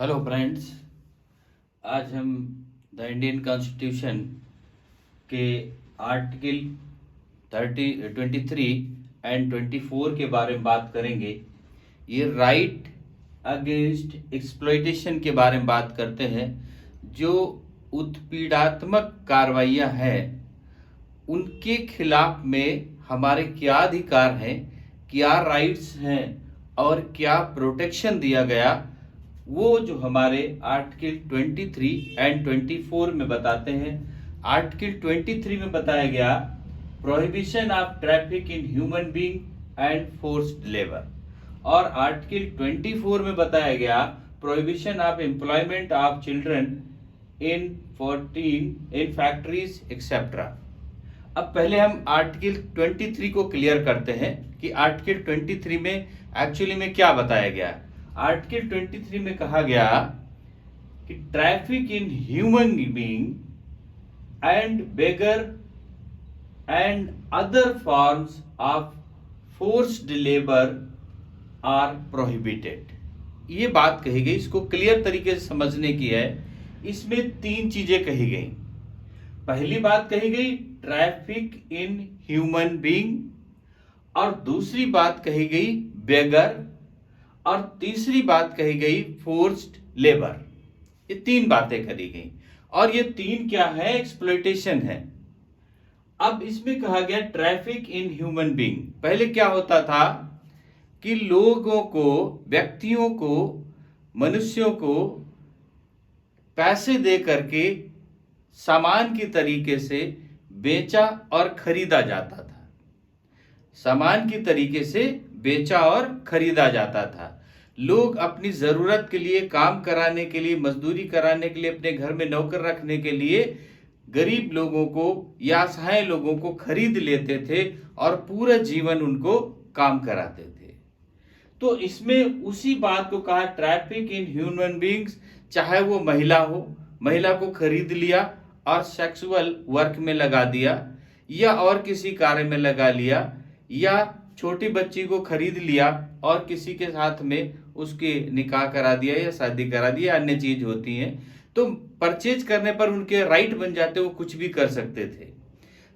Hello friends. आज हम the Indian constitution के आर्टिकल 23 एंड 24 के बारे में बात करेंगे। ये राइट अगेंस्ट एक्सप्लॉइटेशन के बारे में बात करते हैं। जो उत्पीड़ात्मक कार्रवाइयाँ हैं उनके खिलाफ में हमारे क्या अधिकार हैं, क्या राइट्स हैं और क्या प्रोटेक्शन दिया गया, वो जो हमारे आर्टिकल 23 एंड 24 में बताते हैं। आर्टिकल 23 में बताया गया prohibition of traffic in human being and forced labour, और आर्टिकल 24 में बताया गया prohibition of employment of children in factories etcetera. अब पहले हम आर्टिकल 23 को क्लियर करते हैं कि आर्टिकल 23 में एक्चुअली में क्या बताया गया। आर्टिकल 23 में कहा गया कि traffic in human being and begar and other forms of forced labour are prohibited. ये बात कही गई, इसको क्लियर तरीके से समझने की है। इसमें तीन चीजें कही गई। पहली बात कही गई ट्रैफिक इन ह्यूमन बीइंग, और दूसरी बात कही गई बेगर, और तीसरी बात कही गई फोर्स्ड लेबर। ये तीन बातें करी गई, और ये तीन क्या है? एक्सप्लॉइटेशन है। अब इसमें कहा गया ट्रैफिक इन ह्यूमन बीइंग। पहले क्या होता था कि लोगों को, व्यक्तियों को, मनुष्यों को पैसे दे करके सामान की तरीके से बेचा और खरीदा जाता था। सामान की तरीके से बेचा और खरीदा जाता था। लोग अपनी जरूरत के लिए, काम कराने के लिए, मजदूरी कराने के लिए, अपने घर में नौकर रखने के लिए गरीब लोगों को या असहाय लोगों को खरीद लेते थे और पूरा जीवन उनको काम कराते थे। तो इसमें उसी बात को कहा ट्रैफिक इन ह्यूमन बीइंग्स। चाहे वो महिला हो, महिला को खरीद लिया और सेक्सुअल वर्क में लगा दिया, या और किसी कार्य में लगा लिया, या छोटी बच्ची को खरीद लिया और किसी के साथ में उसके निकाह करा दिया या शादी करा दिया, अन्य चीज होती हैं। तो परचेज करने पर उनके राइट बन जाते, वो कुछ भी कर सकते थे।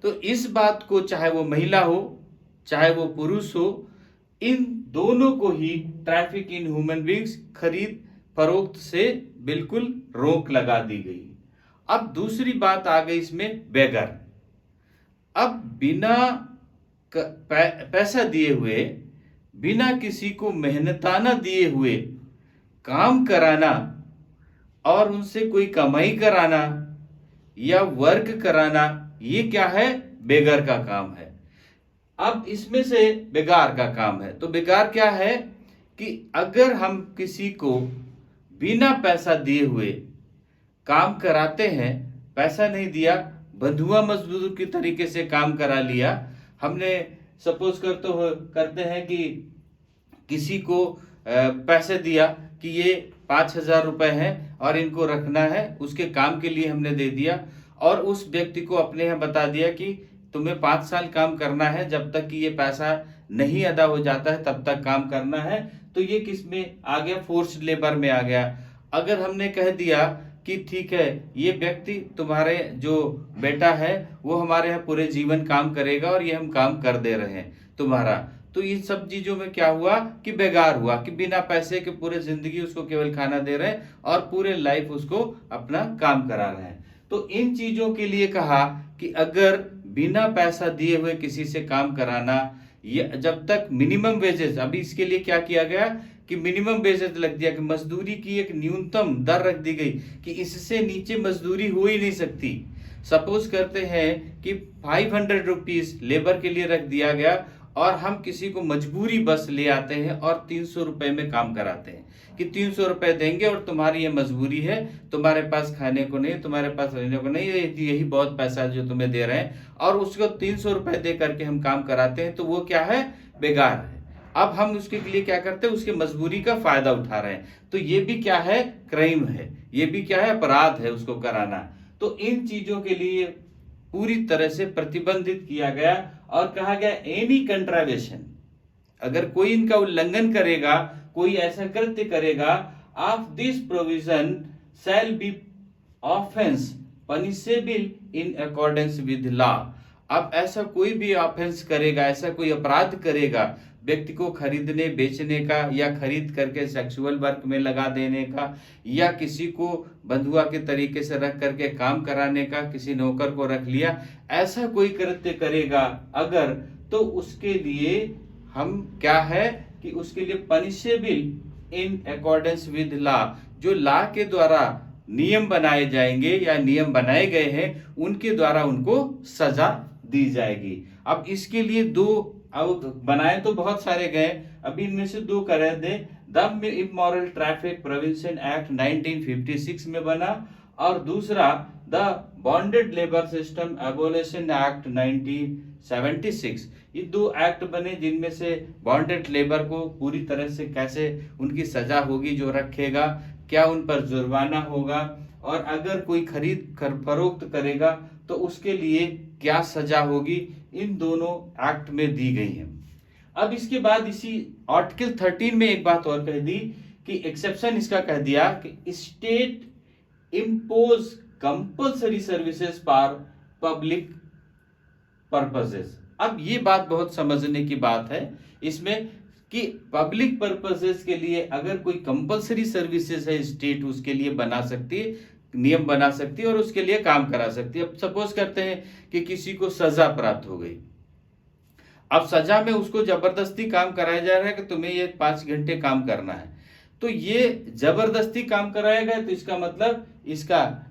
तो इस बात को, चाहे वो महिला हो चाहे वो पुरुष हो, इन दोनों को ही ट्रैफिक इन ह्यूमन बीइंग्स, खरीद फरोख्त से बिल्कुल रोक लगा दी गई। अब दूसरी बात आ गई इसमें बेगर। अब बिना पैसा दिए हुए, बिना किसी को मेहनताना दिए हुए काम कराना और उनसे कोई कमाई कराना या वर्क कराना, ये क्या है? बेगर का काम है। अब इसमें से बेगार का काम है। तो बेगार क्या है कि अगर हम किसी को बिना पैसा दिए हुए काम कराते हैं, पैसा नहीं दिया, बंधुआ मजदूर की तरीके से काम करा लिया, हमने सपोज करते हैं कि किसी को पैसे दिया कि ये 5,000 रुपए हैं और इनको रखना है, उसके काम के लिए हमने दे दिया, और उस व्यक्ति को अपने यहाँ बता दिया कि तुम्हें 5 साल काम करना है, जब तक कि ये पैसा नहीं अदा हो जाता है तब तक काम करना है। तो ये किस में आ गया? फोर्स्ड लेबर में आ गया। अगर हमने कह दिया कि ठीक है, ये व्यक्ति, तुम्हारे जो बेटा है वो हमारे यहाँ पूरे जीवन काम करेगा और ये हम काम कर दे रहे हैं तुम्हारा, तो इन सब चीजों में क्या हुआ कि बेगार हुआ, कि बिना पैसे के पूरे जिंदगी उसको केवल खाना दे रहे हैं और पूरे लाइफ उसको अपना काम करा रहे हैं। तो इन चीजों के लिए कहा कि अगर बिना पैसा दिए हुए किसी से काम कराना, ये जब तक मिनिमम वेजेस, अभी इसके लिए क्या किया गया कि मिनिमम वेजेस लग दिया, कि मजदूरी की एक न्यूनतम दर रख दी गई कि इससे नीचे मजदूरी हो ही नहीं सकती। सपोज करते हैं कि 500 रुपीज लेबर के लिए रख दिया गया, और हम किसी को मजबूरी बस ले आते हैं और 300 रुपए में काम कराते हैं कि 300 रुपए देंगे और तुम्हारी ये मजबूरी है, तुम्हारे पास खाने को नहीं, तुम्हारे पास रहने को नहीं, यही बहुत पैसा जो तुम्हें दे रहे हैं, और उसको 300 रुपए दे करके हम काम कराते हैं। तो वो क्या है? बेगार है। अब हम उसके लिए क्या करते हैं? उसकी मजबूरी का फायदा उठा रहे हैं। तो ये भी क्या है? क्राइम है। ये भी क्या है? अपराध है उसको कराना। तो इन चीजों के लिए पूरी तरह से प्रतिबंधित किया गया, और कहा गया एनी कंट्रावेशन, अगर कोई इनका उल्लंघन करेगा, कोई ऐसा कृत्य करेगा of this provision shall be offence punishable in accordance with law. अब ऐसा कोई भी ऑफेंस करेगा, ऐसा कोई अपराध करेगा व्यक्ति को खरीदने बेचने का, या खरीद करके सेक्सुअल वर्क में लगा देने का, या किसी को बंधुआ के तरीके से रख करके काम कराने का, किसी नौकर को रख लिया, ऐसा कोई कृत्य करेगा अगर, तो उसके लिए हम क्या है कि उसके लिए punishable in accordance with law, जो लॉ के द्वारा नियम बनाए जाएंगे या नियम बनाए गए हैं उनके द्वारा उनको सजा दी जाएगी। अब इसके लिए दो, अब बनाए तो बहुत सारे गए, अभी इनमें से दो कर दे। The Immoral Traffic Prevention Act 1956 में बना, और दूसरा the Bonded Labour System Abolition Act 1976। ये दो एक्ट बने जिनमें से बॉन्डेड लेबर को पूरी तरह से कैसे उनकी सजा होगी, जो रखेगा क्या उन पर जुर्माना होगा, और अगर कोई खरीद फरोख्त करेगा तो उसके लिए क्या सजा होगी, इन दोनों एक्ट में दी गई है। अब इसके बाद इसी आर्टिकल 13 में एक बात और कह दी कि एक्सेप्शन इसका कह दिया कि state impose compulsory services for public purposes. अब ये बात बहुत समझने की बात है इसमें कि पब्लिक पर्पसेस के लिए अगर कोई कंपल्सरी सर्विसेज है स्टेट उसके लिए बना सकती है, नियम बना सकती है और उसके लिए काम करा सकती है। अब सपोज करते हैं कि किसी को सजा प्राप्त हो गई, अब सजा में उसको जबरदस्ती काम कराया जा रहा है कि तुम्हें ये 5 घंटे काम करना है, तो ये जबरदस्ती काम कराया गया, तो इसका मतलब इसका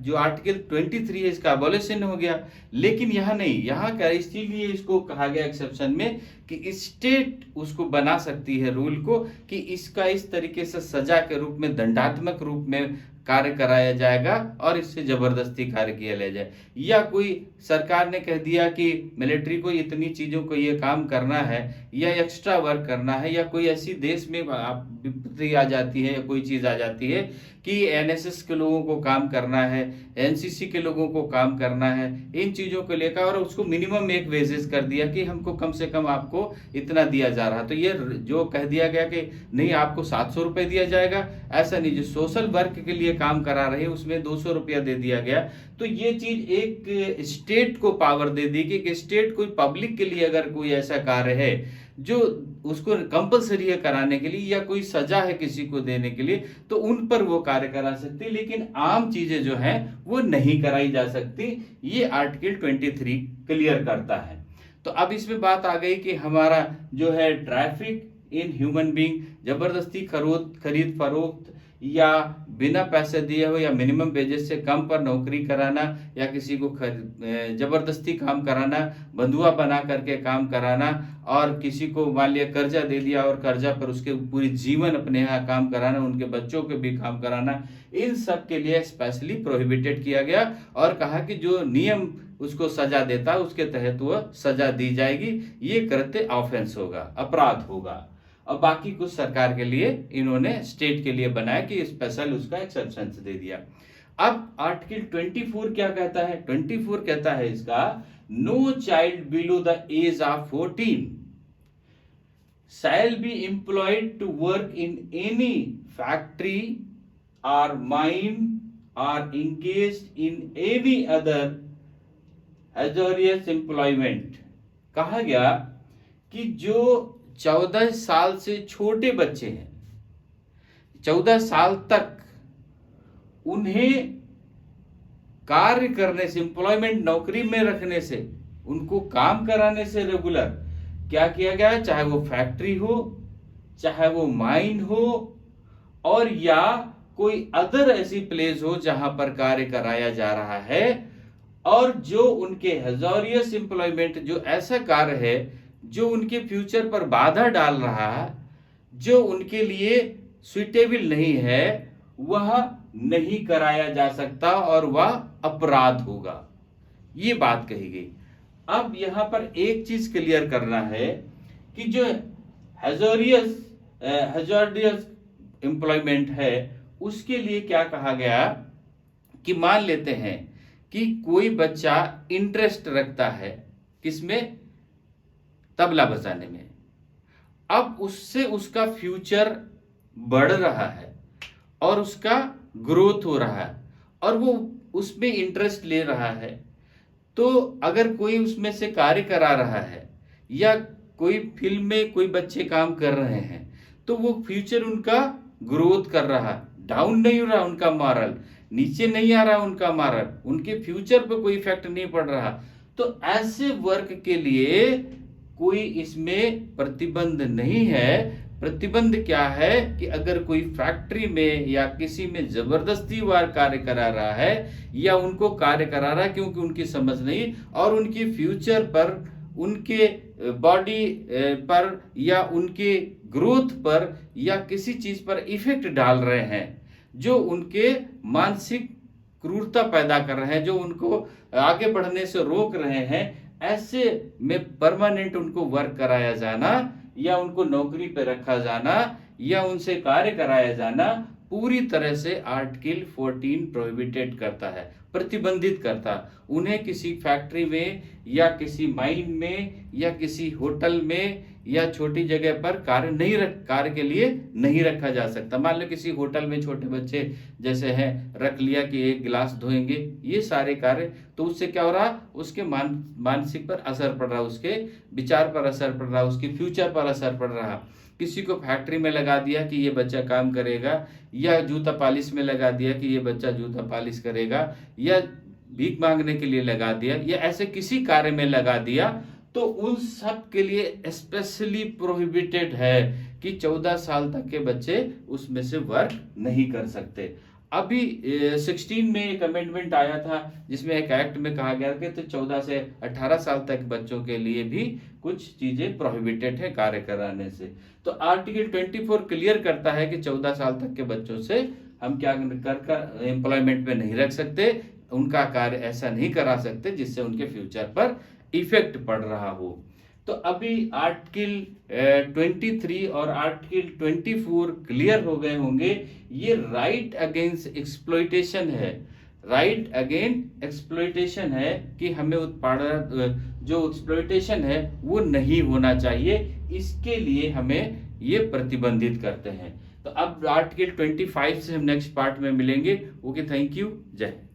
जो आर्टिकल 23 है इसका अबॉलिशन हो गया। लेकिन यहाँ नहीं, यहाँ क्या, इसीलिए इसको कहा गया एक्सेप्शन में कि स्टेट उसको बना सकती है रूल को कि इसका इस तरीके से सजा के रूप में, दंडात्मक रूप में कार्य कराया जाएगा और इससे जबरदस्ती कार्य किया ले जाए। या कोई सरकार ने कह दिया कि मिलिट्री को इतनी चीजों को ये काम करना है या एक्स्ट्रा वर्क करना है, या कोई ऐसी देश में विपत्ति आ जाती है या कोई चीज आ जाती है कि एनएसएस के लोगों को काम करना है, एनसीसी के लोगों को काम करना है, इन चीजों को लेकर, और उसको मिनिमम एक वेजेस कर दिया कि हमको कम से कम आपको इतना दिया जा रहा। तो ये जो कह दिया गया कि नहीं आपको 700 रुपए दिया जाएगा, ऐसा नहीं, जो सोशल वर्क के लिए काम करा रहे उसमें 200 रुपया दे दिया गया। तो ये चीज एक स्टेट को पावर दे दी कि स्टेट कोई पब्लिक के लिए अगर कोई ऐसा कार्य है जो उसको कंपलसरी है कराने के लिए, या कोई सजा है किसी को देने के लिए, तो उन पर वो कार्य करा सकती, लेकिन आम चीजें जो है वो नहीं कराई जा सकती। ये आर्टिकल 23 क्लियर करता है। तो अब इसमें बात आ गई कि हमारा जो है ट्रैफिक इन ह्यूमन बीइंग, जबरदस्ती खरीद फरोख्त या बिना पैसे दिए हो या मिनिमम वेजेस से कम पर नौकरी कराना, या किसी को जबरदस्ती काम कराना, बंधुआ बना करके काम कराना, और किसी को मान लिया कर्जा दे दिया और कर्जा पर उसके पूरी जीवन अपने यहाँ काम कराना, उनके बच्चों के भी काम कराना, इन सब के लिए स्पेशली प्रोहिबिटेड किया गया और कहा कि जो नियम उसको सजा देता उसके तहत वह सजा दी जाएगी। ये कृत्य ऑफेंस होगा, अपराध होगा। और बाकी कुछ सरकार के लिए इन्होंने स्टेट के लिए बनाया कि स्पेशल उसका एक्सेप्शन दे दिया। अब आर्टिकल 24 क्या कहता है? 24 कहता है इसका, no child below the age of 14 shall be employed to work in any factory or mine or engaged in any other hazardous employment। कहा गया कि जो 14 साल से छोटे बच्चे हैं, 14 साल तक, उन्हें कार्य करने से, एम्प्लॉयमेंट नौकरी में रखने से, उनको काम कराने से रेगुलर क्या किया गया, चाहे वो फैक्ट्री हो, चाहे वो माइन हो, और या कोई अदर ऐसी प्लेस हो जहां पर कार्य कराया जा रहा है, और जो उनके हजारियस एम्प्लॉयमेंट, जो ऐसा कार्य है जो उनके फ्यूचर पर बाधा डाल रहा है, जो उनके लिए सुइटेबल नहीं है, वह नहीं कराया जा सकता और वह अपराध होगा। ये बात कही गई। अब यहां पर एक चीज क्लियर करना है कि जो हजारियस एम्प्लॉयमेंट है उसके लिए क्या कहा गया कि मान लेते हैं कि कोई बच्चा इंटरेस्ट रखता है किसमें, तबला बजाने में, अब उससे उसका फ्यूचर बढ़ रहा है, और उसका ग्रोथ हो रहा है और वो उसमें इंटरेस्ट ले रहा है, तो अगर कोई उसमें से कार्य करा रहा है या कोई फील्ड में कोई बच्चे काम कर रहे हैं, तो वो फ्यूचर उनका ग्रोथ कर रहा है, डाउन नहीं हो रहा उनका मॉरल, नीचे नहीं आ रहा उनका मॉरल, उनके फ्यूचर पे कोई इफेक्ट नहीं पड़ रहा। तो ऐसे वर्क के लिए कोई इसमें प्रतिबंध नहीं है। प्रतिबंध क्या है कि अगर कोई फैक्ट्री में या किसी में जबरदस्ती वार कार्य करा रहा है या उनको कार्य करा रहा है क्योंकि उनकी समझ नहीं और उनके फ्यूचर पर, उनके बॉडी पर या उनके ग्रोथ पर या किसी चीज पर इफेक्ट डाल रहे हैं, जो उनके मानसिक क्रूरता पैदा कर रहे हैं, जो उनको आगे बढ़ने से रोक रहे हैं, ऐसे में परमानेंट उनको वर्क कराया जाना या उनको नौकरी पे रखा जाना या उनसे कार्य कराया जाना पूरी तरह से आर्टिकल 14 प्रोहिबिटेड करता है, प्रतिबंधित करता। उन्हें किसी फैक्ट्री में या किसी माइन में या किसी होटल में या छोटी जगह पर कार्य के लिए नहीं रखा जा सकता। मान लो किसी होटल में छोटे बच्चे जैसे हैं रख लिया कि एक गिलास धोएंगे, ये सारे कार्य, तो उससे क्या हो रहा, उसके मानसिक पर असर पड़ रहा, उसके विचार पर असर पड़ रहा, उसके फ्यूचर पर असर पड़ रहा। किसी को फैक्ट्री में लगा दिया कि ये बच्चा काम करेगा, या जूता पॉलिश में लगा दिया कि ये बच्चा जूता पॉलिश करेगा, या भीख मांगने के लिए लगा दिया, या ऐसे किसी कार्य में लगा दिया, तो उन सब के लिए स्पेशली प्रोहिबिटेड है कि 14 साल तक के बच्चे उसमें से वर्क नहीं कर सकते। अभी 16 में एक अमेंडमेंट आया था जिसमें एक एक्ट में कहा गया कि तो 14 से 18 साल तक बच्चों के लिए भी कुछ चीजें प्रोहिबिटेड है कार्य कराने से। तो आर्टिकल 24 क्लियर करता है कि 14 साल तक के बच्चों से हम क्या कर एम्प्लॉयमेंट में नहीं रख सकते, उनका कार्य ऐसा नहीं करा सकते जिससे उनके फ्यूचर पर इफेक्ट पड़ रहा हो। तो अभी आर्टिकल 23 और आर्टिकल 24 क्लियर हो गए होंगे। ये राइट अगेंस्ट एक्सप्लॉइटेशन है, राइट अगेंस्ट एक्सप्लॉइटेशन है कि हमें उत्पादन जो एक्सप्लॉइटेशन है वो नहीं होना चाहिए, इसके लिए हमें ये प्रतिबंधित करते हैं। तो अब आर्टिकल 25 से हम नेक्स्ट पार्ट में मिलेंगे। ओके, थैंक यू, जय हिंद।